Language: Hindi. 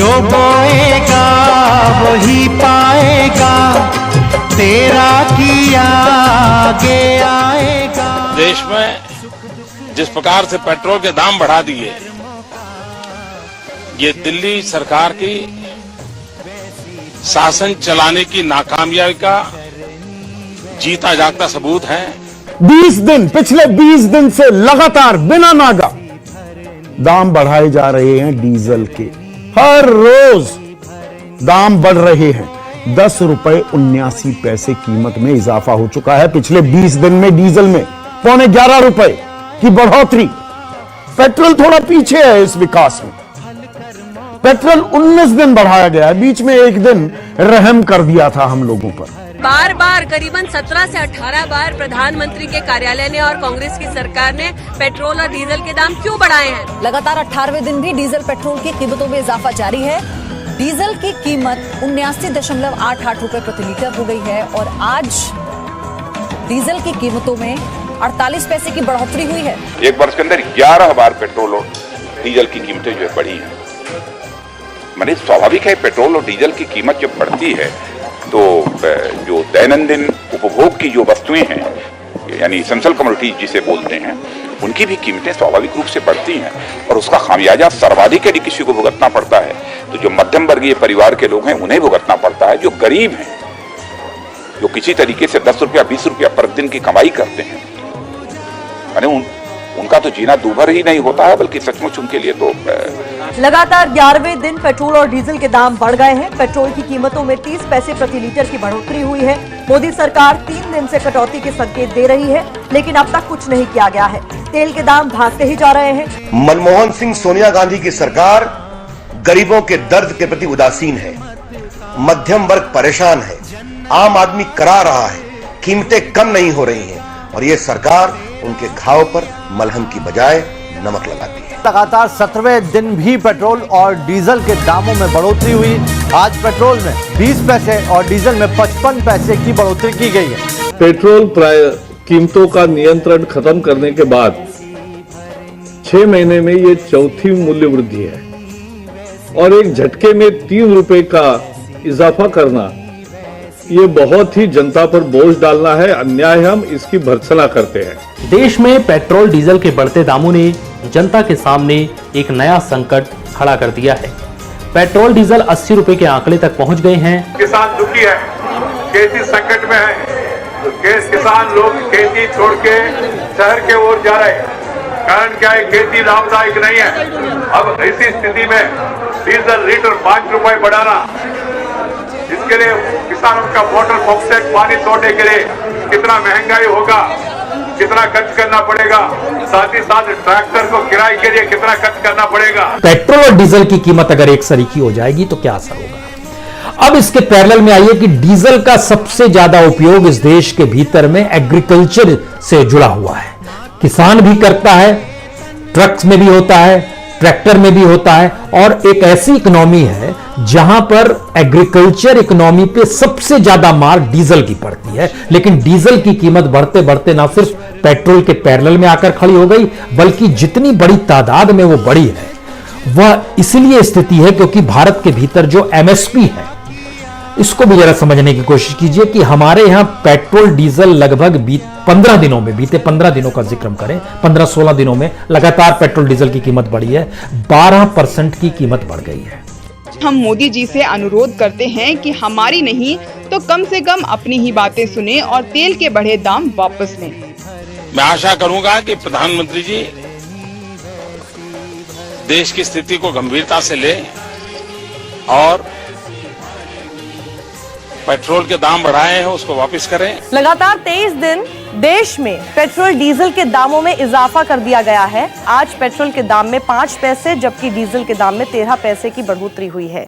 जो बोएगा वही पाएगा, तेरा किया आगे आएगा। देश में जिस प्रकार से पेट्रोल के दाम बढ़ा दिए, ये दिल्ली सरकार की शासन चलाने की नाकामयाबी का जीता जागता सबूत है। 20 दिन, पिछले 20 दिन से लगातार बिना नागा दाम बढ़ाए जा रहे हैं डीजल के। हर रोज दाम बढ़ रहे हैं। 10 रुपए 79 पैसे कीमत में इजाफा हो चुका है पिछले 20 दिन में। डीजल में 11.25 रुपए की बढ़ोतरी। पेट्रोल थोड़ा पीछे है इस विकास में। पेट्रोल 19 दिन बढ़ाया गया है, बीच में एक दिन रहम कर दिया था हम लोगों पर। बार बार करीबन 17 से 18 बार प्रधानमंत्री के कार्यालय ने और कांग्रेस की सरकार ने पेट्रोल और डीजल के दाम क्यों बढ़ाए हैं? लगातार 18वें दिन भी डीजल पेट्रोल की कीमतों में इजाफा जारी है। डीजल की कीमत 79.88 रुपए प्रति लीटर हो गई है और आज डीजल की कीमतों में 48 पैसे की बढ़ोतरी हुई है। एक वर्ष के अंदर 11 बार पेट्रोल और डीजल की कीमतें जो है बढ़ी हैं। माने स्वाभाविक है, पेट्रोल और डीजल की कीमत जब बढ़ती है तो जो दैनंदिन उपभोग की जो वस्तुएं हैं, यानी एसेंशियल कमोडिटीज जिसे बोलते हैं, उनकी भी कीमतें स्वाभाविक रूप से बढ़ती हैं और उसका खामियाजा सर्वाधिक यदि किसी को भुगतना पड़ता है तो जो मध्यम वर्गीय परिवार के लोग हैं उन्हें भुगतना पड़ता है। जो गरीब हैं, जो किसी तरीके से 10 रुपया 20 रुपया प्रतिदिन की कमाई करते हैं, यानी उनका तो जीना दूभर ही नहीं होता है, बल्कि सचमुच उनके लिए तो। लगातार 11वें दिन पेट्रोल और डीजल के दाम बढ़ गए हैं। पेट्रोल की कीमतों में 30 पैसे प्रति लीटर की बढ़ोतरी हुई है। मोदी सरकार 3 दिन से कटौती के संकेत दे रही है, लेकिन अब तक कुछ नहीं किया गया है। तेल के दाम भागते ही जा रहे हैं। मनमोहन सिंह सोनिया गांधी की सरकार गरीबों के दर्द के प्रति उदासीन है। मध्यम वर्ग परेशान है, आम आदमी करा रहा है, कीमतें कम नहीं हो रही हैं और ये सरकार उनके घाव पर मलहम की बजाय नमक लगाती है। लगातार 17वें दिन भी पेट्रोल और डीजल के दामों में बढ़ोतरी हुई। आज पेट्रोल में 20 पैसे और डीजल में 55 पैसे की बढ़ोतरी की गई है। पेट्रोल कीमतों का नियंत्रण खत्म करने के बाद 6 महीने में ये चौथी मूल्य वृद्धि है और एक झटके में 3 रुपए का इजाफा करना, ये बहुत ही जनता पर बोझ डालना है, अन्याय। हम इसकी भर्त्सना करते हैं। देश में पेट्रोल डीजल के बढ़ते दामों ने जनता के सामने एक नया संकट खड़ा कर दिया है। पेट्रोल डीजल 80 रुपए के आंकड़े तक पहुंच गए हैं। किसान दुखी है, खेती संकट में है, तो किसान लोग खेती छोड़ के शहर के ओर जा रहे हैं। कारण क्या है? खेती लाभदायक नहीं है। अब ऐसी स्थिति में डीजल लीटर 5 रुपए बढ़ाना, इसके लिए किसानों का वाटर पंप सेट पानी तोड़ने के लिए कितना महंगाई होगा, कितना खर्च करना पड़ेगा, साथ ही साथ ट्रैक्टर को किराए के लिए कितना खर्च करना पड़ेगा। पेट्रोल और डीजल की कीमत अगर एक सरीकी हो जाएगी तो क्या असर होगा? अब इसके पैरेलल में आइए कि डीजल का सबसे ज्यादा उपयोग इस देश के भीतर में एग्रीकल्चर से जुड़ा हुआ है। किसान भी करता है, ट्रक्स में भी होता है, ट्रैक्टर में भी होता है और एक ऐसी इकोनॉमी है जहां पर एग्रीकल्चर इकोनॉमी पे सबसे ज्यादा मार डीजल की पड़ती है। लेकिन डीजल की कीमत बढ़ते बढ़ते ना सिर्फ पेट्रोल के पैरेलल में आकर खड़ी हो गई, बल्कि जितनी बड़ी तादाद में वो बढ़ी है वह इसलिए स्थिति है क्योंकि भारत के भीतर जो एमएसपी है, इसको भी जरा समझने की कोशिश कीजिए कि हमारे यहां पेट्रोल डीजल लगभग बीते 15 दिनों का जिक्र करें, 15-16 दिनों में लगातार पेट्रोल डीजल की कीमत बढ़ी है। 12% की कीमत बढ़ गई है। हम मोदी जी से अनुरोध करते हैं कि हमारी नहीं तो कम से कम अपनी ही बातें सुने और तेल के बढ़े दाम वापस लें। मैं आशा करूंगा कि प्रधानमंत्री जी देश की स्थिति को गंभीरता से लें और पेट्रोल के दाम बढ़ाए हैं उसको वापस करें। लगातार 23 दिन देश में पेट्रोल डीजल के दामों में इजाफा कर दिया गया है। आज पेट्रोल के दाम में 5 पैसे जबकि डीजल के दाम में 13 पैसे की बढ़ोतरी हुई है।